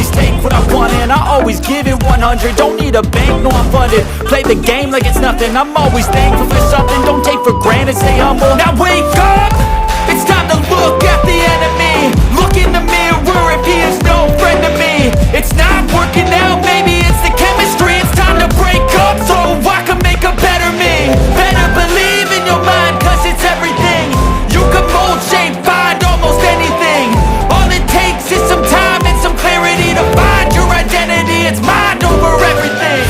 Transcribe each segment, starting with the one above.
always take what I want and I always give it 100. Don't need a bank, no I'm funded. Play the game like it's nothing. I'm always thankful for something. Don't take for granted, stay humble. Now wake up, it's time to look at the enemy. Look in the mirror if he is no friend to me. It's not working out, maybe it's the chemistry. It's time to break up so I can make a better me. Better believe in your mind, cause it's everything. You can mold, shape, find almost anything. All it takes is some time and some clarity to find your identity. It's mind over everything.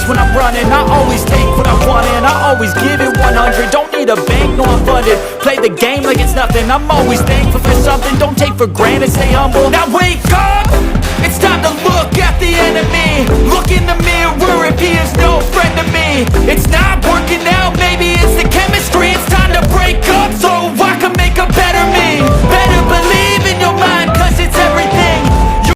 When I'm running, I always take what I want and I always give it 100. Don't need a bank, no I'm funded. Play the game like it's nothing. I'm always thankful for something. Don't take for granted, stay humble. Now wake up, it's time to look at the enemy. Look in the mirror if he is no friend